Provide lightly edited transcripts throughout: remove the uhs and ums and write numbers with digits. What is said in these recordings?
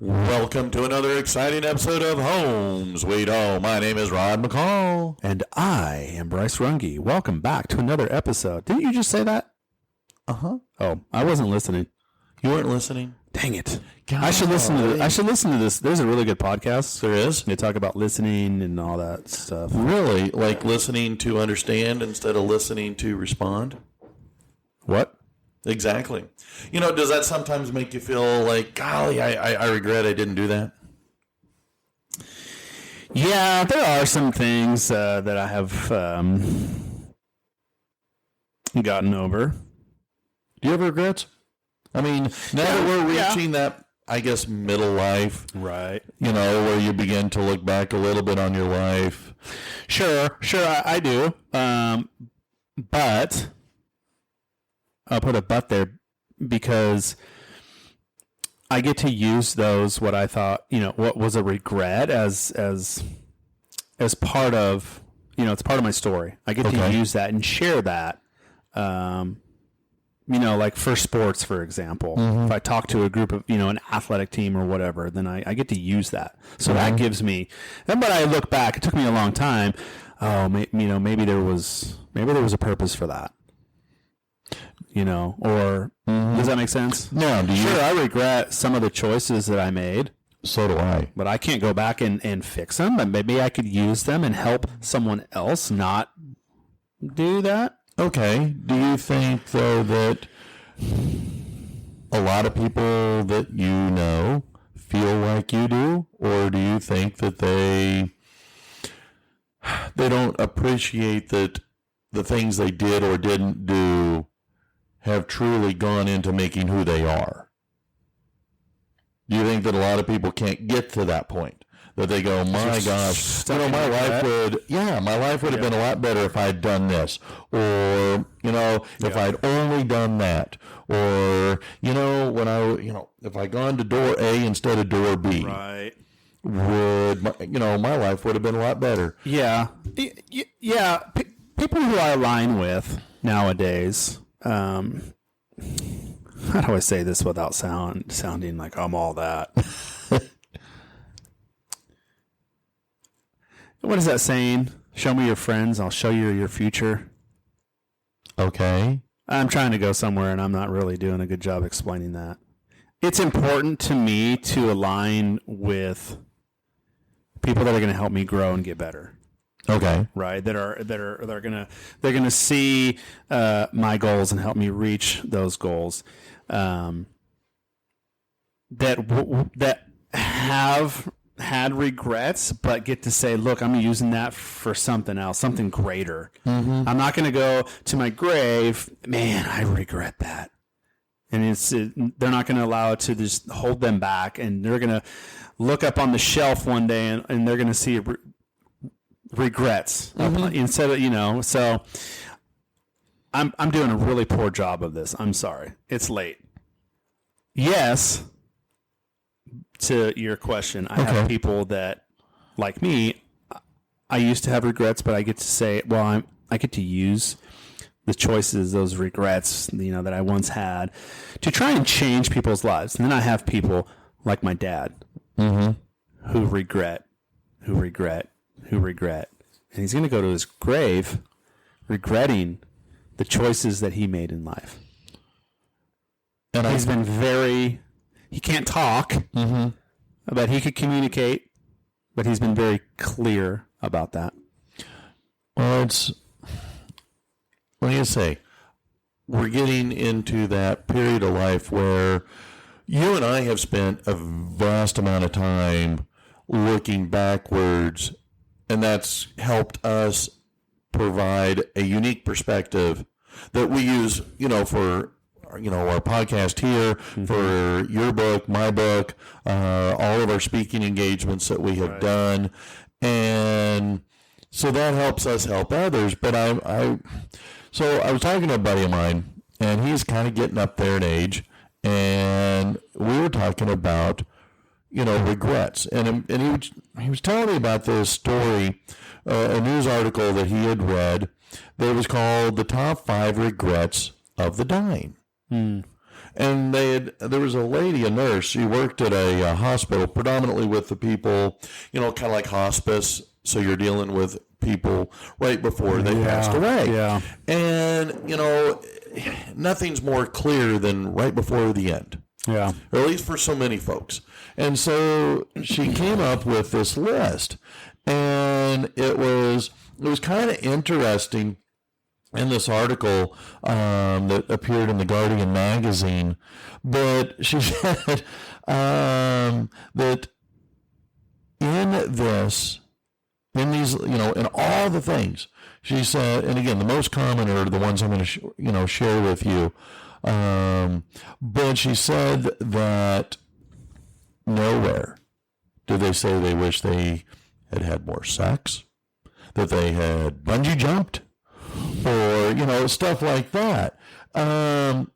Welcome to another exciting episode of Home Sweet Home. My name is Rod McCall. And I am Bryce Runge. Welcome back to another episode. Didn't you just say that? Uh-huh. Oh, I wasn't listening. You weren't listening? Dang it. I should listen to this. There's a really good podcast. There is? They talk about listening and all that stuff. Really? Like listening to understand instead of listening to respond? What? Exactly. You know, does that sometimes make you feel like, golly, I regret I didn't do that? Yeah, there are some things that I have gotten over. Do you have regrets? I mean, now that we're reaching that, I guess, middle life, right? You know, where you begin to look back a little bit on your life. Sure, I do. But I'll put a but there because I get to use those, what I thought, what was a regret as part of, it's part of my story. I get to use that and share that. Like for sports, for example, if I talk to a group of, an athletic team or whatever, then I get to use that. So that gives me, and but I look back, it took me a long time. Oh, maybe there was a purpose for that. Or does that make sense? No. Sure, I regret some of the choices that I made. So do I. But I can't go back and fix them. And maybe I could use them and help someone else not do that. Okay. Do you think, though, that a lot of people that you know feel like you do? Or do you think that they don't appreciate that the things they did or didn't do have truly gone into making who they are? Do you think that a lot of people can't get to that point? That they go, my gosh, my life would have been a lot better if I'd done this. Or, if I'd only done that. Or, if I'd gone to door A instead of door B. Right. My life would have been a lot better. Yeah. Yeah. People who I align with nowadays, how do I say this without sounding like I'm all that? What is that saying? Show me your friends, I'll show you your future. Okay. I'm trying to go somewhere, and I'm not really doing a good job explaining that. It's important to me to align with people that are going to help me grow and get better. Okay. Right. They're gonna see my goals and help me reach those goals. That have had regrets, but get to say, look, I'm using that for something else, something greater. Mm-hmm. I'm not going to go to my grave, man, I regret that. And they're not going to allow it to just hold them back. And they're going to look up on the shelf one day and they're going to see regrets instead of, so I'm doing a really poor job of this. I'm sorry. It's late. Yes. To your question, I have people that, like me, I used to have regrets, but I get to say, well, I get to use the choices, those regrets, that I once had, to try and change people's lives. And then I have people like my dad who regret. And he's going to go to his grave regretting the choices that he made in life. And he's been he can't talk, but he could communicate, but he's been very clear about that. Well, what do you say? We're getting into that period of life where you and I have spent a vast amount of time looking backwards, and that's helped us provide a unique perspective that we use, for our podcast here, for your book, my book, all of our speaking engagements that we have done. And so that helps us help others. But so I was talking to a buddy of mine, and he's kind of getting up there in age, and we were talking about, regrets. And he was telling me about this story, a news article that he had read that was called The Top 5 Regrets of the Dying. And there was a lady, a nurse. She worked at a hospital, predominantly with the people, kind of like hospice. So you're dealing with people right before they passed away. Yeah. And, nothing's more clear than right before the end. Yeah. Or at least for so many folks. And so she came up with this list. And it was kind of interesting in this article that appeared in the Guardian magazine. But she said that in these, in all the things, she said, and again, the most common are the ones I'm going to, share with you. But she said that nowhere did they say they wish they had more sex, that they had bungee jumped, or, stuff like that. But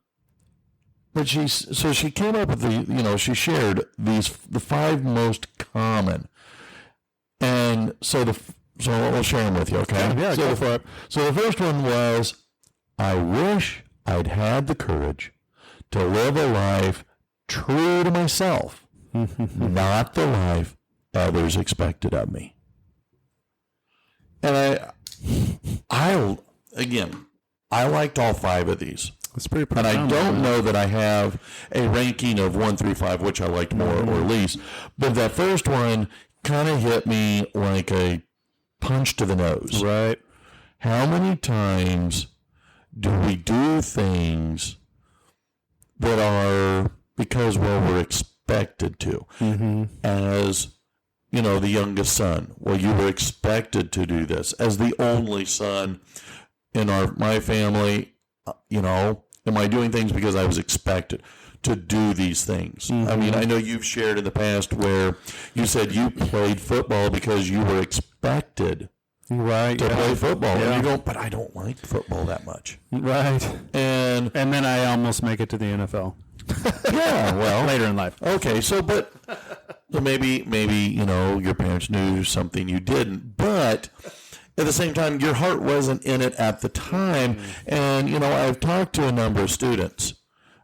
she came up with she shared the 5 most common. And so we'll share them with you, okay? Yeah, go for it. So the first one was, I wish I'd had the courage to live a life true to myself, not the life others expected of me. And I liked all 5 of these. It's pretty And profound. I don't know that I have a ranking of 1 through 5, which I liked more or least. But that first one kind of hit me like a punch to the nose. Right. How many times do we do things that are because, we're expected to? As, the youngest son. Well, you were expected to do this. As the only son in my family, am I doing things because I was expected to do these things? I mean, I know you've shared in the past where you said you played football because you were expected to play football. Yeah. And you go, but I don't like football that much. Right. And then I almost make it to the NFL. yeah, well, Later in life. okay, so maybe your parents knew something you didn't, but at the same time, your heart wasn't in it at the time. And I've talked to a number of students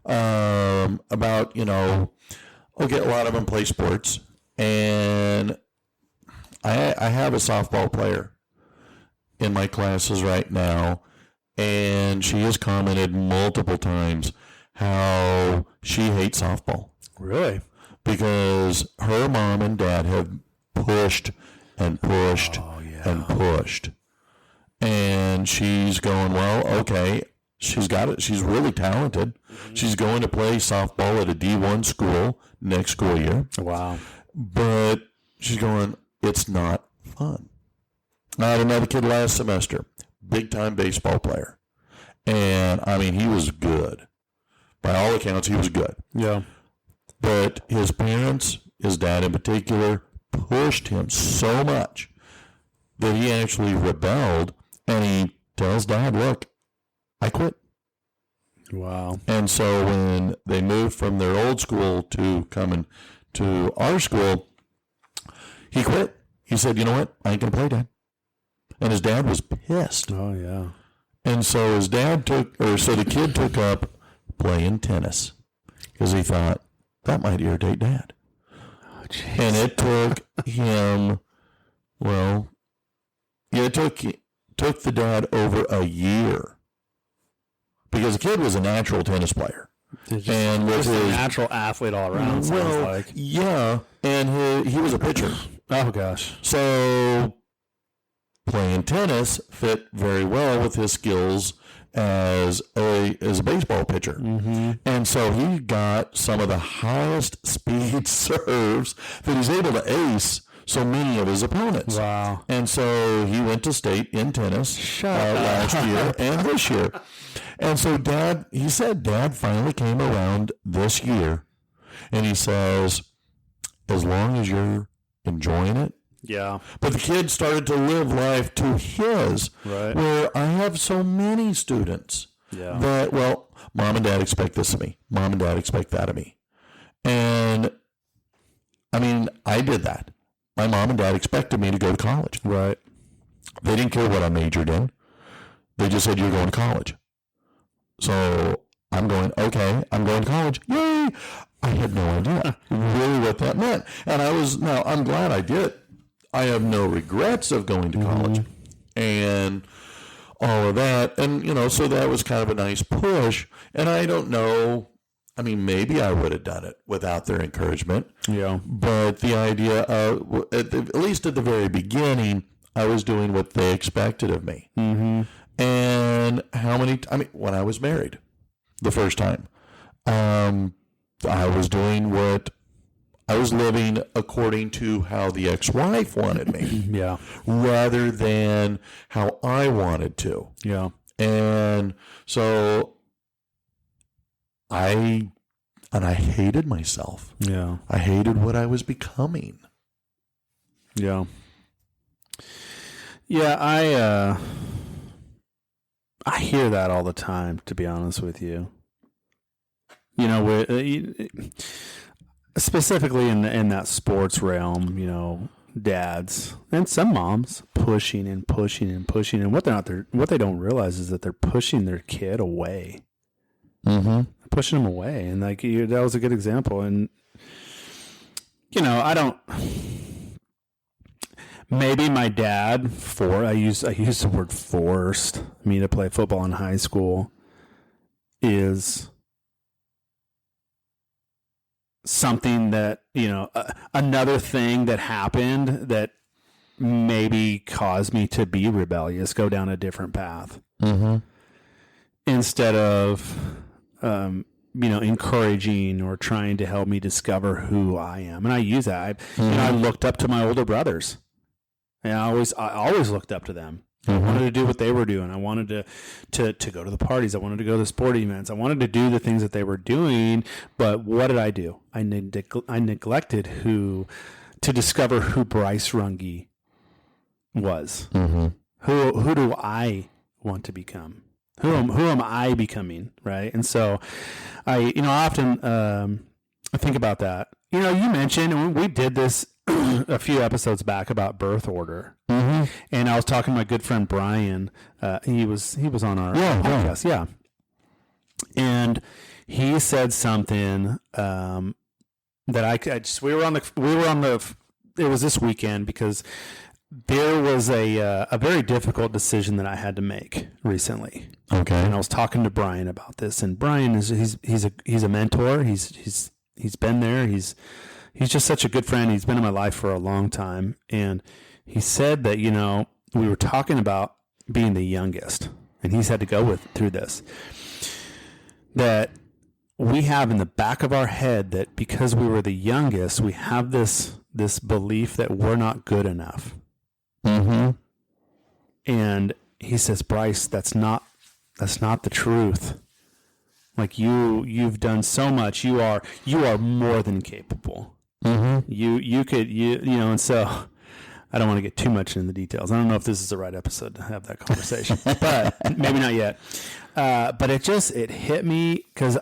about a lot of them play sports, and I have a softball player in my classes right now, and she has commented multiple times how she hates softball. Really? Because her mom and dad have pushed and pushed and pushed. And she's going, well, okay, she's got it. She's really talented. She's going to play softball at a D1 school next school year. Wow. But she's going, it's not fun. I had another kid last semester, big-time baseball player. And, I mean, he was good. By all accounts, he was good. Yeah. But his parents, his dad in particular, pushed him so much that he actually rebelled, and he tells dad, look, I quit. Wow. And so when they moved from their old school to coming to our school, he quit. He said, you know what? I ain't going to play, Dad. And his dad was pissed. Oh, yeah. And so the kid took up playing tennis because he thought that might irritate Dad. Oh, geez. And it took him, it took the dad over a year because the kid was a natural tennis player. And with Just a his natural athlete all around, sounds like. yeah, and he was a pitcher. Oh, gosh. So playing tennis fit very well with his skills as a baseball pitcher. And so he got some of the highest speed serves that he's able to ace so many of his opponents. Wow. And so he went to state in tennis last year and this year. And so he said Dad finally came around this year, and he says, as long as you're enjoying it. Yeah. But the kid started to live life to his, Right. where I have so many students that, Mom and Dad expect this of me. Mom and Dad expect that of me. And, I mean, I did that. My mom and dad expected me to go to college. Right. They didn't care what I majored in. They just said, you're going to college. So I'm going to college. Yay! I had no idea really what that meant. And I'm glad I did. I have no regrets of going to college and all of that. And, so that was kind of a nice push. And I don't know, maybe I would have done it without their encouragement. Yeah. But the idea of, at least at the very beginning, I was doing what they expected of me. Mm-hmm. And when I was married the first time, I was doing what I was living according to how the ex-wife wanted me. Yeah. Rather than how I wanted to. Yeah. And so I hated myself. Yeah. I hated what I was becoming. Yeah. Yeah, I hear that all the time, to be honest with you. Specifically in that sports realm, dads and some moms pushing and pushing and pushing, and what they don't realize is that they're pushing their kid away. Mm-hmm. Pushing them away, and that was a good example. And I don't. Maybe my dad I use the word forced me to play football in high school is something that, another thing that happened that maybe caused me to be rebellious, go down a different path. Mm-hmm. Instead of, encouraging or trying to help me discover who I am. And I use that. I looked up to my older brothers. And I always looked up to them. Mm-hmm. I wanted to do what they were doing. I wanted to go to the parties. I wanted to go to the sporting events. I wanted to do the things that they were doing. But what did I do? I neglected to discover who Bryce Runge was. Mm-hmm. Who do I want to become? Who am I becoming? Right. And so I often think about that. You mentioned, and we did this a few episodes back about birth order. Mm-hmm. And I was talking to my good friend Brian. He was on our podcast. Yeah. And he said something that we were on the it was this weekend because there was a very difficult decision that I had to make recently. Okay. And I was talking to Brian about this, and Brian he's a mentor. He's been there. He's just such a good friend. He's been in my life for a long time. And he said that, we were talking about being the youngest, and he's had to go through this, that we have in the back of our head that because we were the youngest, we have this belief that we're not good enough. Mm-hmm. And he says, Bryce, that's not the truth. Like you've done so much. You are more than capable. Mm-hmm. You could, and so I don't want to get too much into the details. I don't know if this is the right episode to have that conversation, but maybe not yet. But it hit me because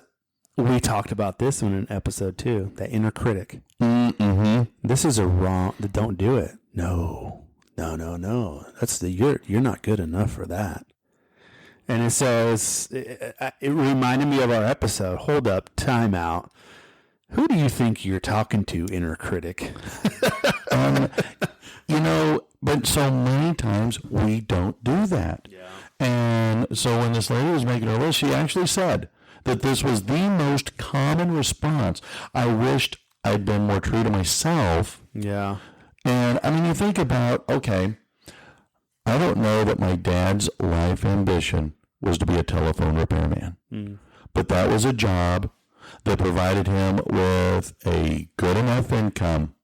we talked about this in an episode too, that inner critic. Mm-hmm. This is don't do it. No. That's you're not good enough for that. And so it reminded me of our episode. Hold up, time out. Who do you think you're talking to, inner critic? But so many times we don't do that. Yeah. And so when this lady was making her list, she actually said that this was the most common response. I wished I'd been more true to myself. Yeah. And you think about, okay, I don't know that my dad's life ambition was to be a telephone repairman. But that was a job that provided him with a good enough income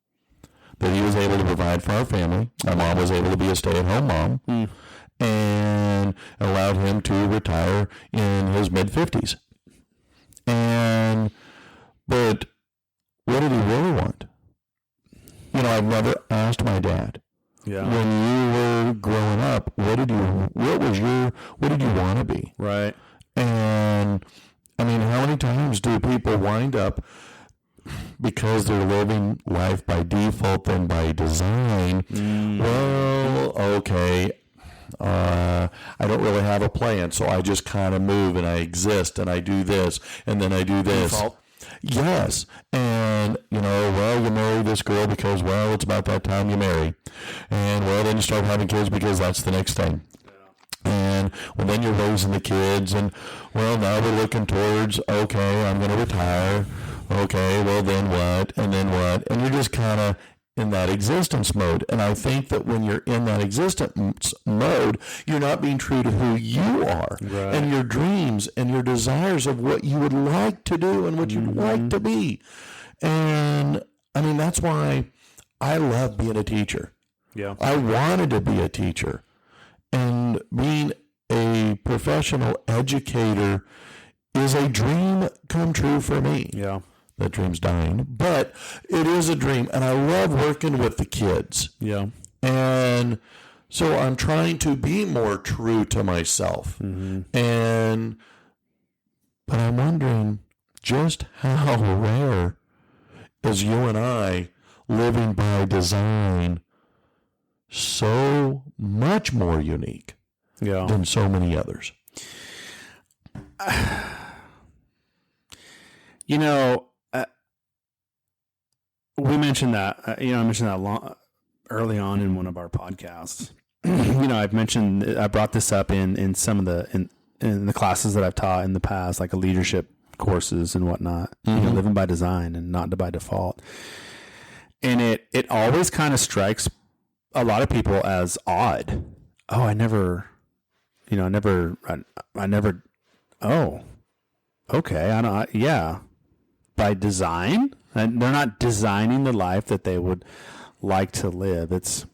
that he was able to provide for our family. My mom was able to be a stay-at-home mom and allowed him to retire in his mid-50s. But what did he really want? I've never asked my dad. Yeah. When you were growing up, what did you want to be? Right. And how many times do people wind up, because they're living life by default than by design? Well, okay, I don't really have a plan, so I just kind of move and I exist and I do this and then I do this. Default. Yes. And, well, you marry this girl because, well, it's about that time you marry. And, well, then you start having kids because that's the next thing. And well, then you're raising the kids, and well, now we're looking towards, okay, I'm going to retire. Okay, well, then what? And then what? And you're just kind of in that existence mode. And I think that when you're in that existence mode, you're not being true to who you are and your dreams and your desires of what you would like to do and what you'd like to be. And I mean, that's why I love being a teacher. Yeah. I wanted to be a teacher. And being a professional educator is a dream come true for me. Yeah. That dream's dying, but it is a dream. And I love working with the kids. Yeah. And so I'm trying to be more true to myself. Mm-hmm. But I'm wondering just how rare is you and I living by design so much more unique than so many others. We mentioned that. I mentioned that early on in one of our podcasts. I brought this up in some of the in the classes that I've taught in the past, like leadership courses and whatnot. Mm-hmm. Living by design and not by default. And it always kind of strikes a lot of people as odd. Oh, I never. Oh, okay. I don't. Yeah, by design, and they're not designing the life that they would like to live. It's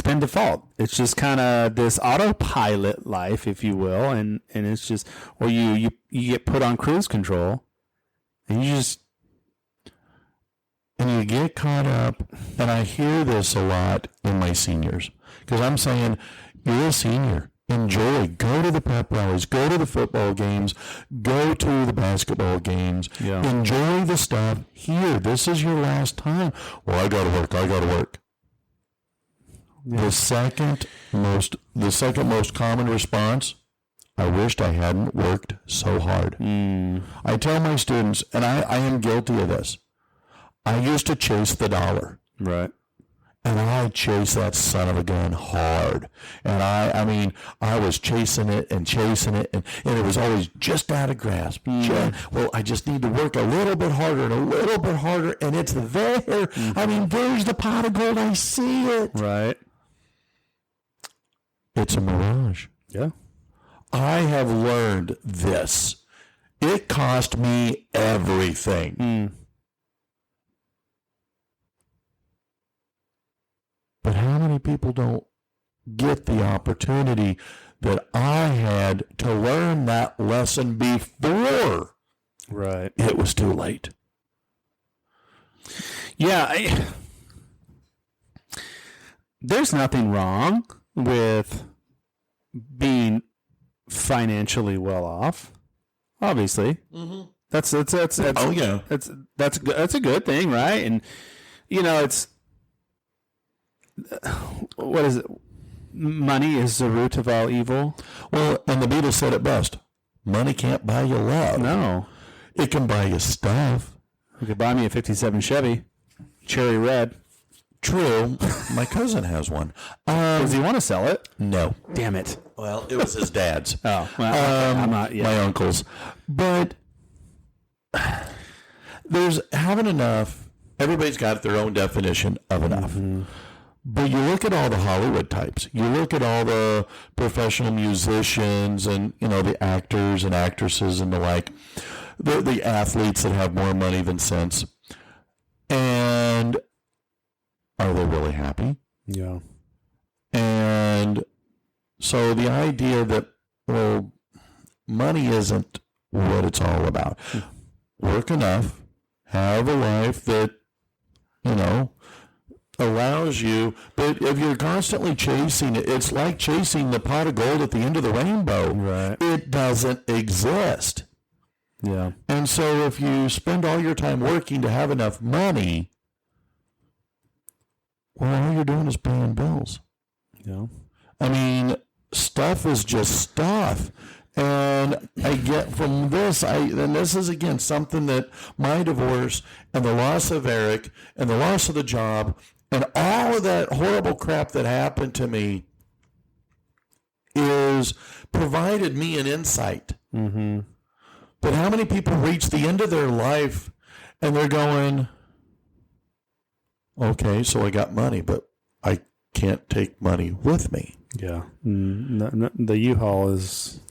been default. It's just kind of this autopilot life, if you will, and it's just, or you get put on cruise control, and you get caught up. And I hear this a lot in my seniors because I'm saying, you're a senior. Enjoy. Go to the pep rallies. Go to the football games. Go to the basketball games. Yeah. Enjoy the stuff here. This is your last time. Well, I got to work. Yeah. The second most common response, I wished I hadn't worked so hard. I tell my students, and I am guilty of this, I used to chase the dollar. Right. And I chased that son of a gun hard. And I was chasing it, and it was always just out of grasp. I just need to work a little bit harder, and it's there. There's the pot of gold. I see it. Right. It's a mirage. Yeah. I have learned this. It cost me everything. But how many people don't get the opportunity that I had to learn that lesson before it was too late? Yeah. There's nothing wrong with being financially well off. Obviously. Mm-hmm. That's oh yeah. That's a good thing, right? And it's, what is it? Money is the root of all evil. Well, and the Beatles said it best. Money can't buy you love. No. It can buy you stuff. You could buy me a 57 Chevy, cherry red. True. My cousin has one. Does he want to sell it? No. Damn it. Well, it was his dad's. Oh. Well, I'm not yet. My uncle's. But there's having enough. Everybody's got their own definition of enough. Mm-hmm. But you look at all the Hollywood types. You look at all the professional musicians and, the actors and actresses and the like, the athletes that have more money than sense. And are they really happy? Yeah. And so the idea that, well, money isn't what it's all about. Work enough, have a life that, allows you, but if you're constantly chasing it, it's like chasing the pot of gold at the end of the rainbow. Right. It doesn't exist. Yeah. And so if you spend all your time working to have enough money, well, all you're doing is paying bills. Yeah. stuff is just stuff. And I get from this, and this is again something that my divorce and the loss of Eric and the loss of the job and all of that horrible crap that happened to me is provided me an insight. Mm-hmm. But how many people reach the end of their life and they're going, okay, so I got money, but I can't take money with me. Yeah. The U-Haul is...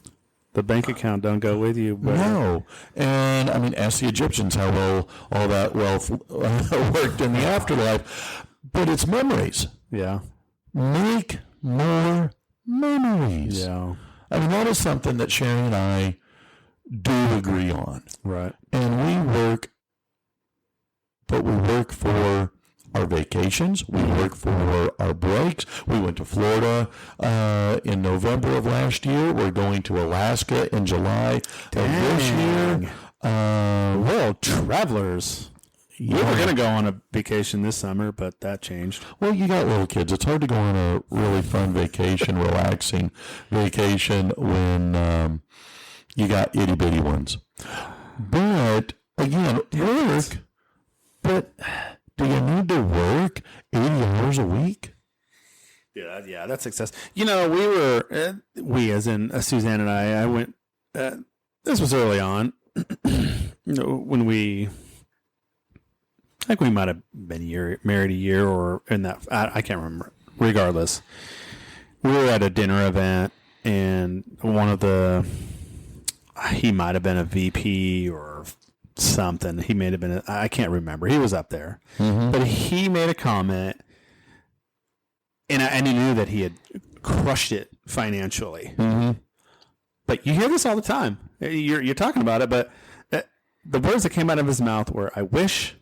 The bank account don't go with you. But no. And, I mean, ask the Egyptians how well all that wealth worked in the afterlife. But it's memories. Yeah. Make more memories. Yeah. I mean, that is something that Sherry and I do agree on. Right. And we work for our vacations. We work for our breaks. We went to Florida in November of last year. We're going to Alaska in July of this year. Well, travelers. We were going to go on a vacation this summer, but that changed. Well, you got little kids. It's hard to go on a really fun vacation, relaxing vacation when you got itty-bitty ones. But, again, work. But... do you need to work 80 hours a week? Yeah, that's success. You know, we as in Suzanne and I went, this was early on, when I think we might have been married a year or in that, I can't remember. Regardless, we were at a dinner event and he might have been a VP or something. He may have been, I can't remember. He was up there. Mm-hmm. But he made a comment, and I knew that he had crushed it financially. Mm-hmm. But you hear this all the time. You're talking about it, but the words that came out of his mouth were, I wish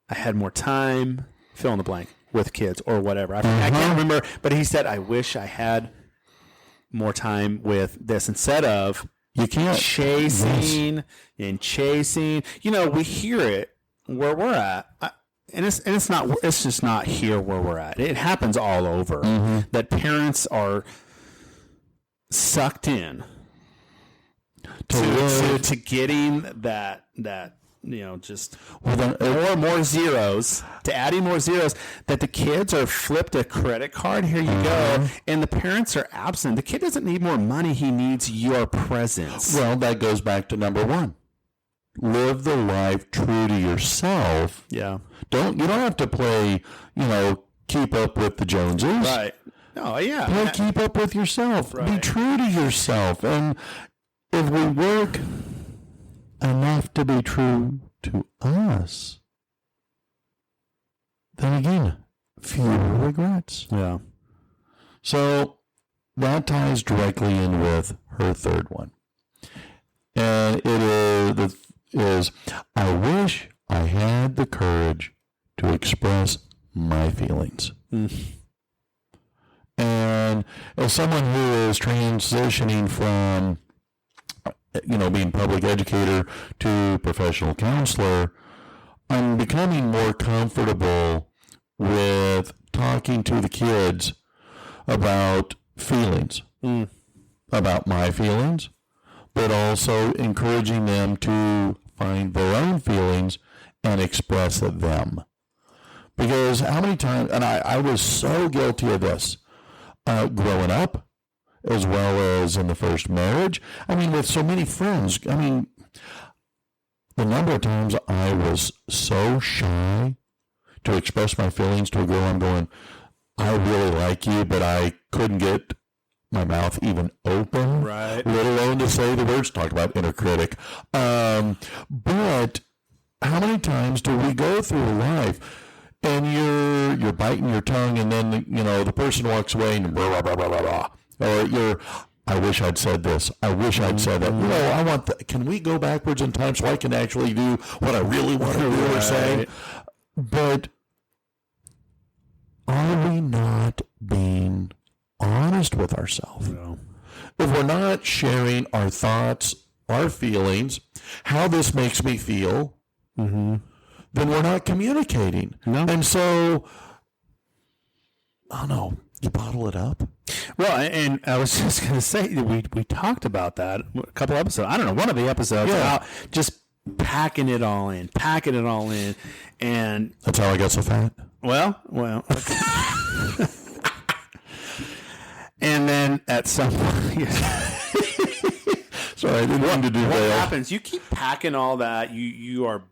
I had more time, fill in the blank, with kids or whatever. I can't remember, but he said, I wish I had more time with this instead of you can't chasing. You know, we hear it where we're at, and it's not. It's just not here where we're at. It happens all over. Mm-hmm. That parents are sucked in to getting that you know, just more zeros, to adding more zeros, that the kids are flipped a credit card. Here you go. And the parents are absent. The kid doesn't need more money. He needs your presence. Well, that goes back to number one. Live the life true to yourself. Yeah. You don't have to play, keep up with the Joneses. Right. No, yeah. Keep up with yourself. Right. Be true to yourself. And if we work enough to be true to us, then again, fewer regrets. Yeah. So that ties directly in with her third one. And it is I wish I had the courage to express my feelings. Mm. And as someone who is transitioning from being public educator to professional counselor, I'm becoming more comfortable with talking to the kids about feelings, about my feelings, but also encouraging them to find their own feelings and express them. Because how many times, and I was so guilty of this growing up, as well as in the first marriage. I mean, with so many friends. I mean, the number of times I was so shy to express my feelings to a girl. I'm going, I really like you, but I couldn't get my mouth even open, right? Let alone to say the words. Talk about inner critic. But how many times do we go through life and you're biting your tongue, and then the person walks away and blah blah blah blah blah. Or I wish I'd said this. I wish I'd said that. I want can we go backwards in time so I can actually do what I really want to do or say? But are we not being honest with ourselves? No. If we're not sharing our thoughts, our feelings, how this makes me feel, then we're not communicating. No. And so, you bottle it up. Well, and I was just going to say we talked about that a couple episodes. I don't know, one of the episodes about just packing it all in, and That's how I got so fat. well. And then at some point, Sorry, I didn't want to do what that. happens? You keep packing all that. You're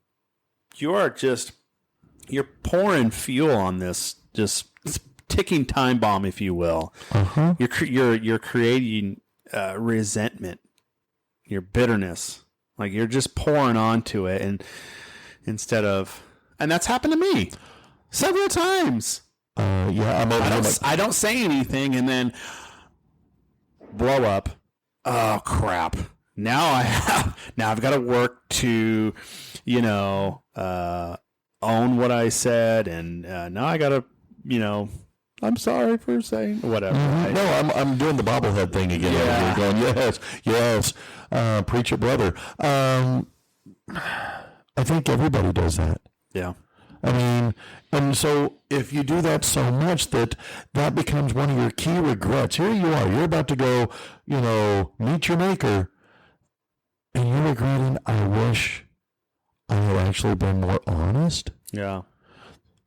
pouring fuel on this just ticking time bomb, if you will. You're creating resentment, your bitterness. Like you're just pouring onto it, and and that's happened to me several times. I'm over I don't say anything, and then blow up. Oh crap! Now I've got to work to, own what I said, and now I got to, I'm sorry for saying whatever. Right? No, I'm doing the bobblehead thing again. Yeah. You're going, yes, preach it, brother. I think everybody does that. Yeah. I mean, and so if you do that so much that becomes one of your key regrets. Here you are, you're about to go, meet your maker, and you're regretting, I wish I had actually been more honest. Yeah.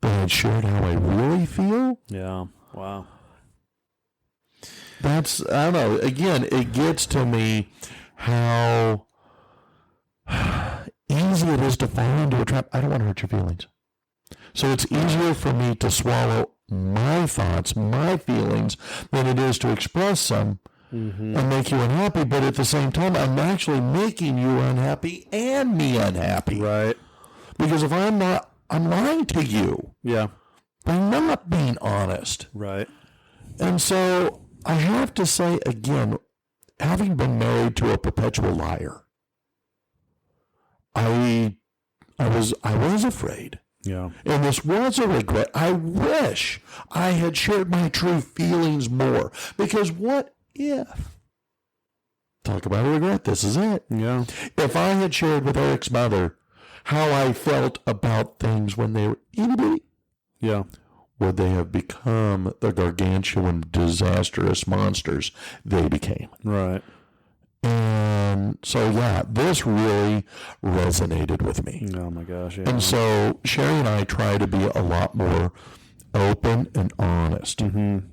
That I had shared how I really feel. Yeah. Wow. That's, I don't know, again, it gets to me how easy it is to fall into a trap. I don't want to hurt your feelings. So it's easier for me to swallow my thoughts, my feelings, than it is to express some and make you unhappy. But at the same time, I'm actually making you unhappy and me unhappy. Right. Because if I'm lying to you Yeah. by not being honest. Right. And so I have to say again, having been married to a perpetual liar, I was afraid. Yeah. And this was a regret. I wish I had shared my true feelings more. Because what if? Talk about a regret. This is it. Yeah. If I had shared with Eric's mother how I felt about things when they were itty bitty, Yeah. would they have become the gargantuan, disastrous monsters they became? Right. And so, yeah, this really resonated with me. Oh my gosh. Yeah. And so Sherry and I try to be a lot more open and honest. And,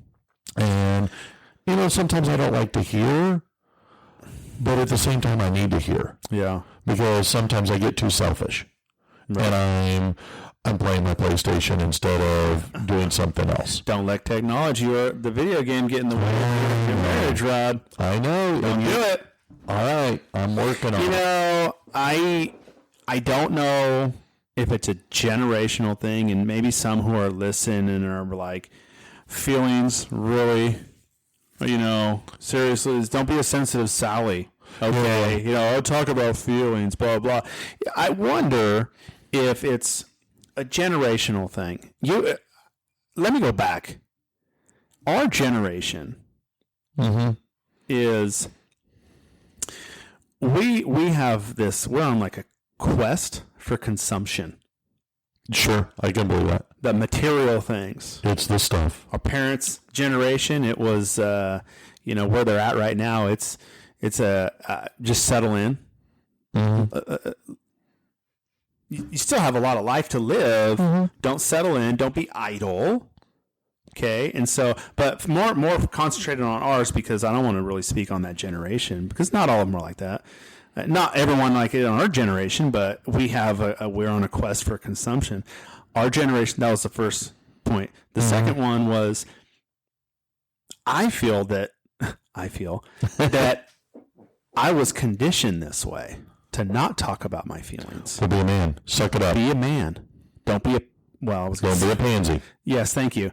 sometimes I don't like to hear, but at the same time I need to hear. Yeah. Because sometimes I get too selfish. Right. And I'm playing my PlayStation instead of doing something else. Don't let technology or the video game get in the way of your marriage, Rod. I know. Don't do it. All right. I'm working on it. I don't know if it's a generational thing, and maybe some who are listening and are like, feelings really, seriously, don't be a sensitive Sally. Okay, I'll talk about feelings, blah, blah. I wonder if it's a generational thing. Let me go back. Our generation is, we have this, we're on like a quest for consumption. Sure. I can believe that. The material things. It's the stuff. Our parents' generation, it was, where they're at right now. It's just settle in. You still have a lot of life to live. Don't settle in. Don't be idle. Okay, and so, but more concentrated on ours, because I don't want to really speak on that generation, because not all of them are like that. Not everyone like it on our generation, but we have we're on a quest for consumption. Our generation, that was the first point. The second one was, I feel that I was conditioned this way to not talk about my feelings. To be a man. Suck it up. Be a man. Don't be a, well, I was going Don't be a pansy. Yes, thank you.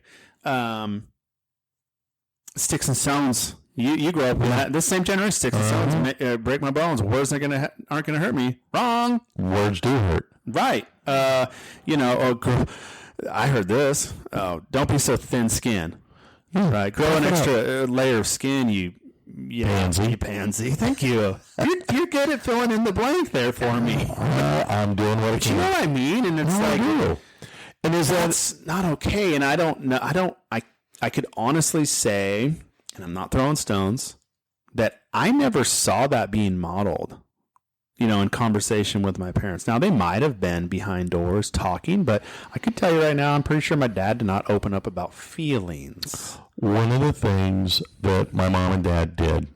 Sticks and stones. You grew up with that. This same generation, sticks and stones, break my bones. Words aren't gonna hurt me. Wrong. Words do hurt. Right. I heard this. Oh, don't be so thin-skinned. Right. Grow an extra layer of skin. You Pansy. You pansy. Thank you. You're good at filling in the blank there for me. I'm doing what I Do you can. know what I mean? And it's I do. And is that that's not okay. And I don't know. I could honestly say and I'm not throwing stones, that I never saw that being modeled, in conversation with my parents. Now, they might have been behind doors talking, but I can tell you right now, I'm pretty sure my dad did not open up about feelings. One of the things that my mom and dad did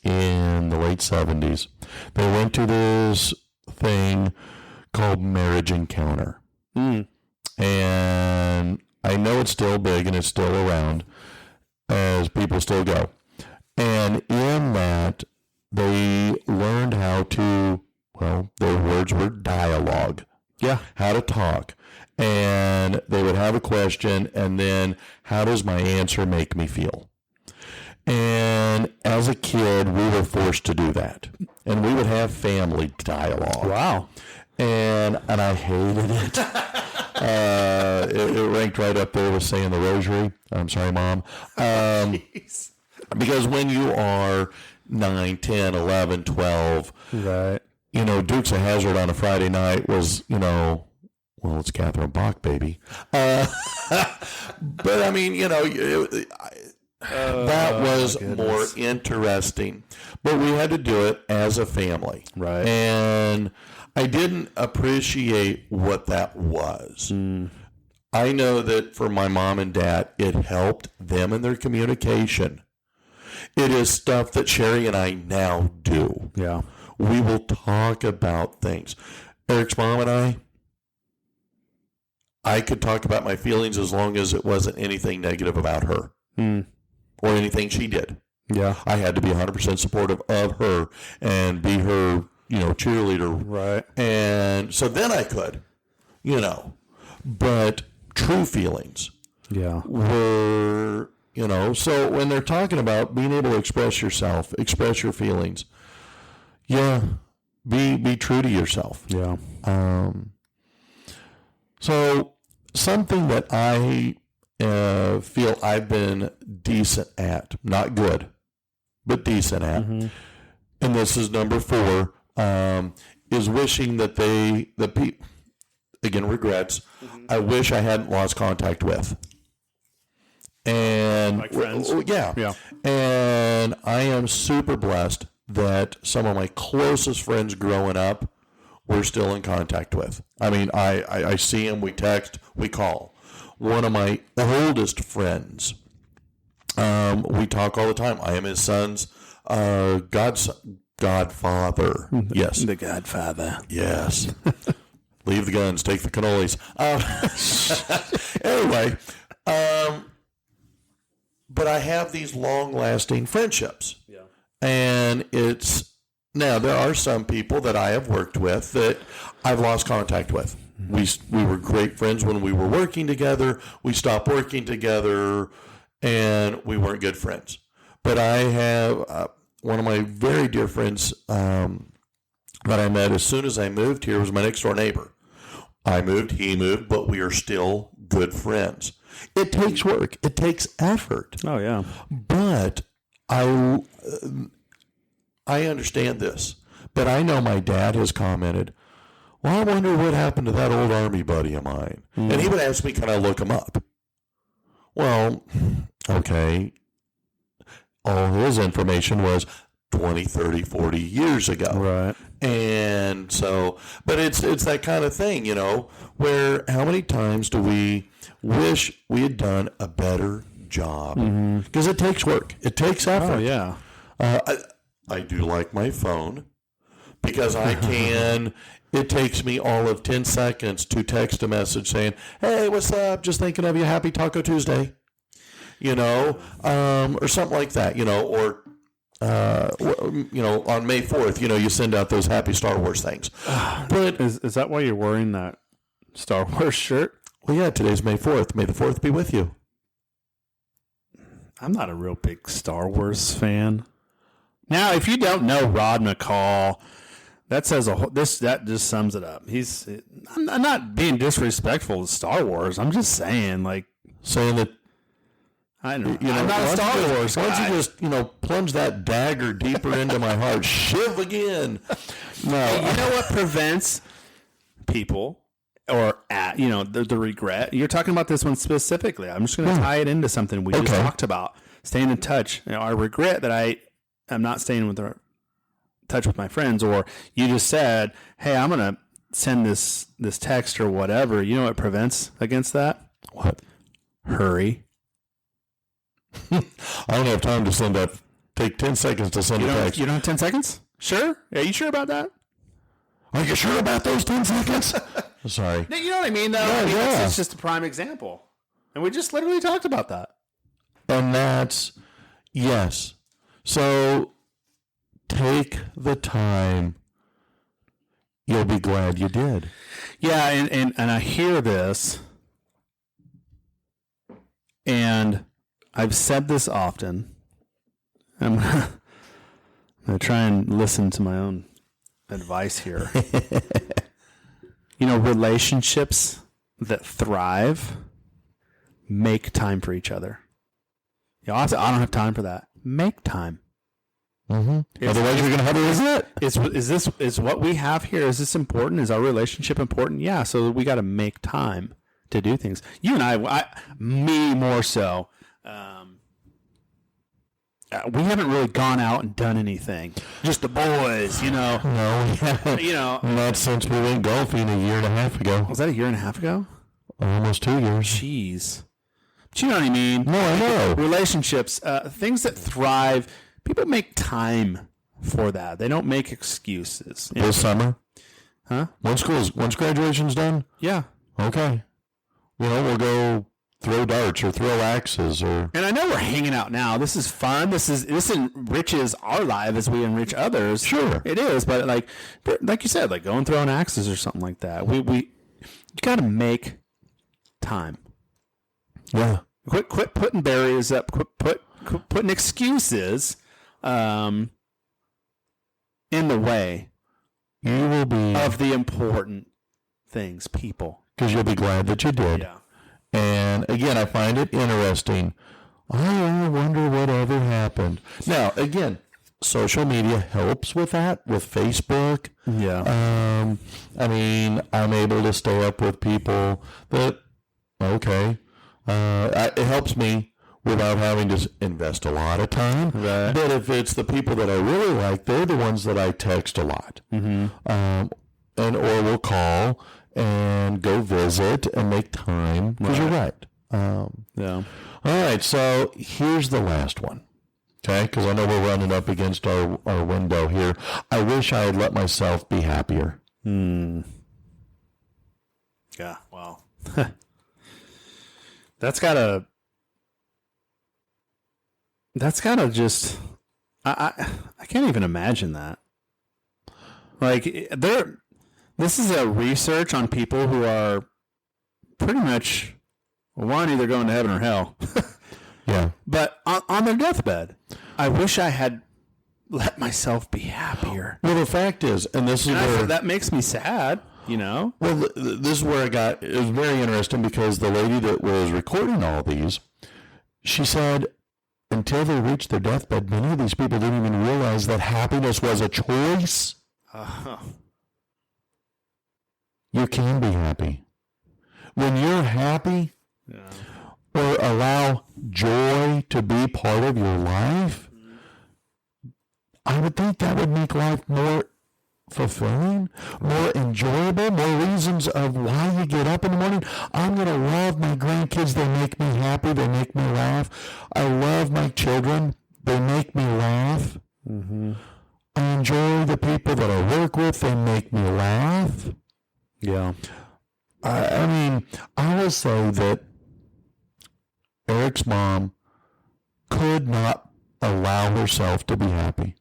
in the late 70s, they went to this thing called Marriage Encounter. And I know it's still big and it's still around as people still go. And in that, they learned how to, well, their words were dialogue. Yeah. How to talk. And they would have a question, and then, how does my answer make me feel? And as a kid, we were forced to do that. And we would have family dialogue. Wow. And I hated it. It ranked right up there with saying the rosary. I'm sorry, Mom. Because when you are 9, 10, 11, 12, right. Dukes of Hazzard on a Friday night was, well, it's Catherine Bach, baby. But I mean, that was more interesting. But we had to do it as a family. Right. And I didn't appreciate what that was. I know that for my mom and dad, it helped them in their communication. It is stuff that Sherry and I now do. Yeah. We will talk about things. Eric's mom and I could talk about my feelings as long as it wasn't anything negative about her or anything she did. Yeah. I had to be 100% supportive of her and be her, cheerleader. Right. And so then I could, but true feelings were, so when they're talking about being able to express yourself, express your feelings, be true to yourself. Yeah. So something that I feel I've been decent at, not good, but decent at, and this is number 4, is wishing that again, regrets, I wish I hadn't lost contact with. And like friends? Yeah. And I am super blessed that some of my closest friends growing up we're still in contact with. I mean, I see him, we text, we call. One of my oldest friends, we talk all the time. I am his son's godfather. Yes. The Godfather. Yes. Leave the guns, take the cannolis. Anyway, but I have these long-lasting friendships. Yeah. And now there are some people that I have worked with that I've lost contact with. We were great friends when we were working together. We stopped working together, and we weren't good friends. But I have one of my very dear friends that I met as soon as I moved here was my next door neighbor. I moved, he moved, but we are still good friends. It takes work. It takes effort. Oh, yeah. But I understand this. But I know my dad has commented, well, I wonder what happened to that old Army buddy of mine. And he would ask me, can I look him up? Well, okay. All his information was 20, 30, 40 years ago. Right. And so, but it's that kind of thing, where how many times do we wish we had done a better job? Because it takes work. It takes effort. Oh, yeah. I do like my phone because I can, it takes me all of 10 seconds to text a message saying, hey, what's up? Just thinking of you. Happy Taco Tuesday. Or something like that, or on May 4th, you send out those happy Star Wars things. But Is that why you're wearing that Star Wars shirt? well, yeah, today's May 4th. May the 4th be with you. I'm not a real big Star Wars fan. Now, if you don't know Rod McCall, that says that just sums it up. I'm not being disrespectful to Star Wars. I'm just saying, Saying that, I don't know. I'm not a Star Wars why don't guy. you just, plunge that dagger deeper into my heart? Shiv again. No. You know what prevents people or the regret? You're talking about this one specifically. I'm just going to tie it into something we just talked about. staying in touch. I regret that I'm not staying with touch with my friends. Or you just said, hey, I'm gonna send this text or whatever. You know what prevents against that? What? Hurry. I don't have time to send that. Take 10 seconds to send a text. You don't have 10 seconds? Sure? Are you sure about that? Are you sure about those 10 seconds? Sorry. You know what I mean, though? Yeah. It's just a prime example. And we just literally talked about that. And that's, yes. So take the time. You'll be glad you did. Yeah, and I hear this, and I've said this often. I'm going to try and listen to my own advice here. Relationships that thrive make time for each other. I don't have time for that. Make time. Mm-hmm. Otherwise, you're going to have it. Is what we have here? Is this important? Is our relationship important? Yeah. So we got to make time to do things. You and I me more so. We haven't really gone out and done anything. Just the boys, No, we haven't. Not since we went golfing a year and a half ago. Was that a year and a half ago? Almost 2 years. Jeez. But you know what I mean? No, I know. Relationships, things that thrive, people make time for that. They don't make excuses. This summer? Huh? Once graduation's done? Yeah. Okay. We'll go throw darts or throw axes or. And I know we're hanging out now. This is fun. This enriches our life as we enrich others. Sure. It is, but like you said, like going throwing axes or something like that. You got to make time. Yeah. Quit putting barriers up. Quit putting excuses in the way. You will be of the important things, people. Because you'll be glad that you did. Yeah. And again, I find it interesting. I wonder whatever happened. Now, again, social media helps with that, with Facebook. Yeah. I'm able to stay up with people that, okay, it helps me without having to invest a lot of time. Right. But if it's the people that I really like, they're the ones that I text a lot. Mm-hmm. Or we'll call and go visit and make time. Because you're right. Yeah. All right, so here's the last one. Okay, because I know we're running up against our window here. I wish I had let myself be happier. Yeah, well. That's gotta just, I can't even imagine that. Like, this is a research on people who are pretty much, one, either going to heaven or hell. Yeah. But on their deathbed, I wish I had let myself be happier. Well, the fact is, and this is where that makes me sad, Well, this is where it was very interesting because the lady that was recording all these, she said, until they reached their deathbed, many of these people didn't even realize that happiness was a choice. You can be happy. When you're happy, or allow joy to be part of your life, I would think that would make life more fulfilling, more enjoyable, more reasons of why you get up in the morning. I'm going to love my grandkids. They make me happy. They make me laugh. I love my children. They make me laugh. Mm-hmm. I enjoy the people that I work with. They make me laugh. Yeah. I will say that Eric's mom could not allow herself to be happy.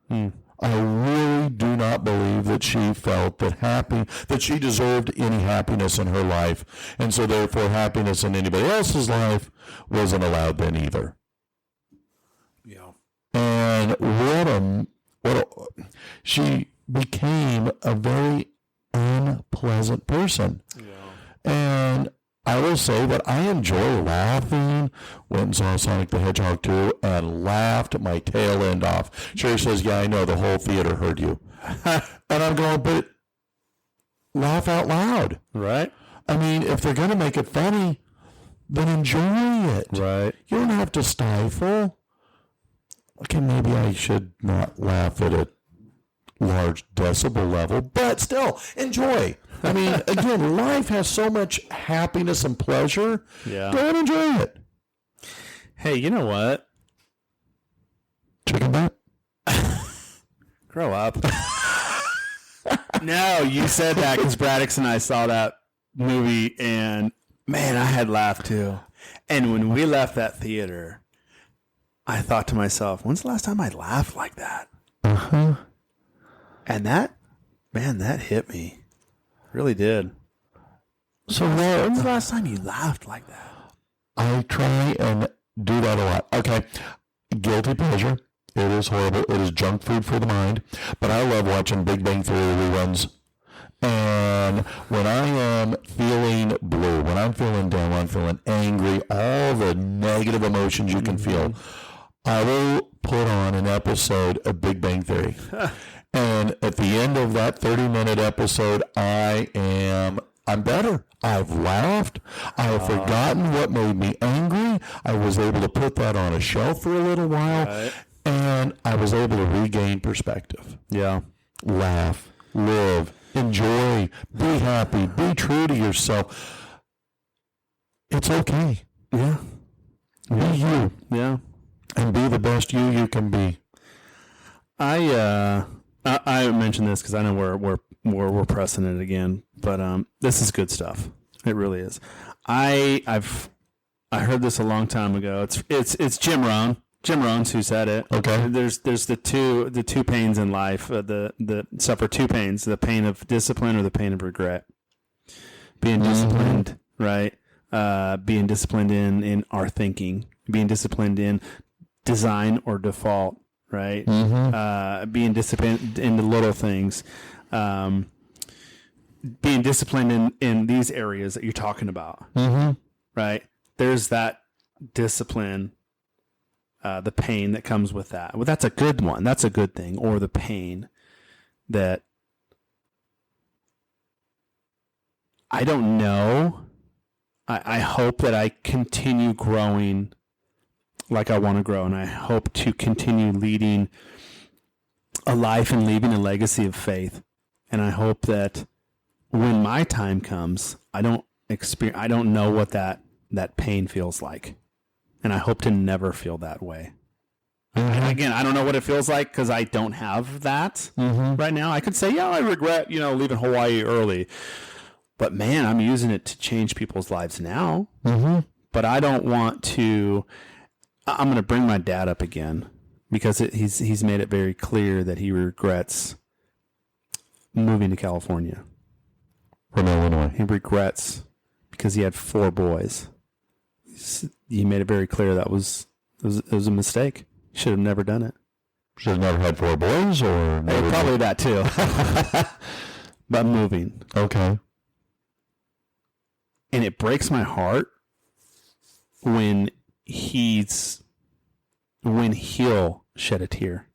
I really do not believe that she felt that she deserved any happiness in her life, and so therefore happiness in anybody else's life wasn't allowed then either. Yeah. And she became a very unpleasant person. Yeah. And I will say that I enjoy laughing. Went and saw Sonic the Hedgehog 2 and laughed my tail end off. Sherry says, yeah, I know, the whole theater heard you. And I'm going, but laugh out loud. Right. If they're going to make it funny, then enjoy it. Right. You don't have to stifle. Okay, maybe I should not laugh at a large decibel level, but still enjoy. I mean, again, life has so much happiness and pleasure. Yeah. Go and enjoy it. Hey, you know what? Chicken butt? Grow up. No, you said that because Braddix and I saw that movie, and man, I had laughed too. And when we left that theater, I thought to myself, when's the last time I laughed like that? Uh-huh. And that hit me. Really did. So When's the last time you laughed like that? I try and do that a lot. Okay, guilty pleasure. It is horrible. It is junk food for the mind. But I love watching Big Bang Theory reruns. And when I am feeling blue, when I'm feeling down, when I'm feeling angry, all the negative emotions you can feel, I will put on an episode of Big Bang Theory. And at the end of that 30-minute episode, I'm better. I've laughed. I have forgotten what made me angry. I was able to put that on a shelf for a little while. Right. And I was able to regain perspective. Yeah. Laugh, live, enjoy, be happy, be true to yourself. It's okay. Yeah. Be you. Yeah. And be the best you can be. I mentioned this because I know we're pressing it again, but this is good stuff. It really is. I heard this a long time ago. It's Jim Rohn. Jim Rohn's who said it. Okay. There's the two pains in life. The suffer two pains: the pain of discipline or the pain of regret. Being disciplined, right? Being disciplined in our thinking. Being disciplined in design or default, right? Being disciplined in the little things. Being disciplined in these areas that you're talking about, right? There's that discipline. The pain that comes with that. Well, that's a good one. That's a good thing. Or the pain that I don't know. I hope that I continue growing like I want to grow, and I hope to continue leading a life and leaving a legacy of faith. And I hope that when my time comes, I don't know what that pain feels like. And I hope to never feel that way. And again, I don't know what it feels like because I don't have that right now. I could say, yeah, I regret, leaving Hawaii early. But man, I'm using it to change people's lives now. But I don't want to. I'm going to bring my dad up again because he's made it very clear that he regrets moving to California. From Illinois. He regrets because he had 4 boys. He made it very clear that it was a mistake. He should have never done it. Should have never had 4 boys, or never Probably that too. But moving. Okay. And it breaks my heart when he'll shed a tear.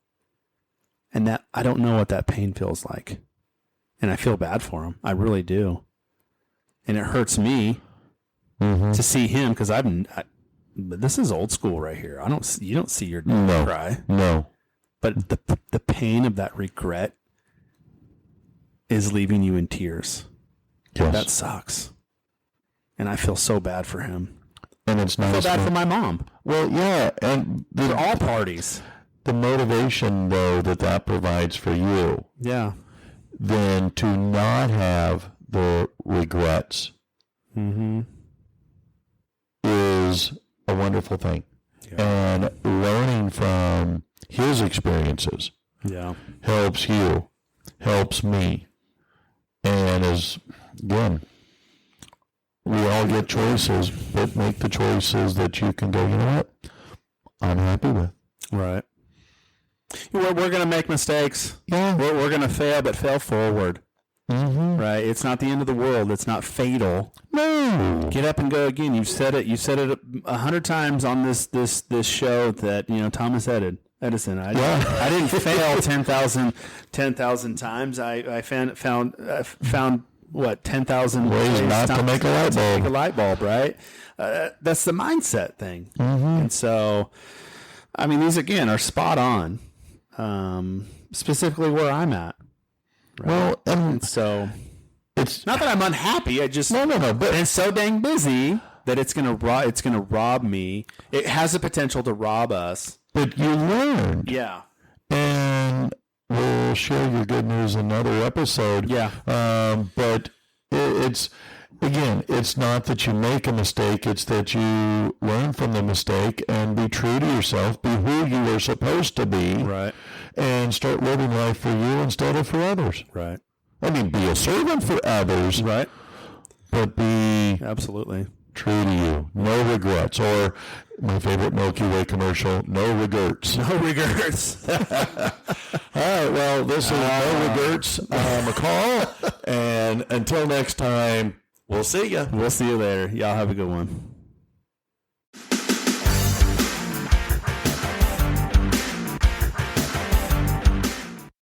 And that I don't know what that pain feels like. And I feel bad for him. I really do. And it hurts me to see him because but this is old school right here. You don't see your dad cry. No. But the pain of that regret is leaving you in tears. Yes. That sucks. And I feel so bad for him. And it's nice. I feel bad for my mom. Well, yeah, and For all parties. the motivation though that provides for you, Yeah. then to not have the regrets is a wonderful thing. Yeah. And learning from his experiences Yeah. helps you, helps me. And again, we all get choices, but make the choices that you can go, you know what, I'm happy with. Right. We're going to make mistakes. Yeah. We're going to fail, but fail forward. Right? It's not the end of the world. It's not fatal. No. Get up and go again. You've said it 100 times on this show that, Thomas Edison. I didn't fail 10,000 times. I found 10,000 Ways not to make a light bulb. Make a light bulb, right? That's the mindset thing. And so, I mean, these again are spot on, specifically where I'm at. Right? Well, and So it's not that I'm unhappy. I just no, but it's so dang busy that it's gonna rob me. It has the potential to rob us. but you learned, Yeah. and we'll share your good news in another episode. Yeah. But it's again, it's not that you make a mistake; it's that you learn from the mistake and be true to yourself, be who you are supposed to be, Right. and start living life for you instead of for others. Right. I mean, be a servant for others, Right. but be Absolutely. true to you. No regrets. Or my favorite Milky Way commercial, no regrets. No regrets. All right, well, this is No Regrets McCall. And until next time, we'll see ya. We'll see you later. Y'all have a good one.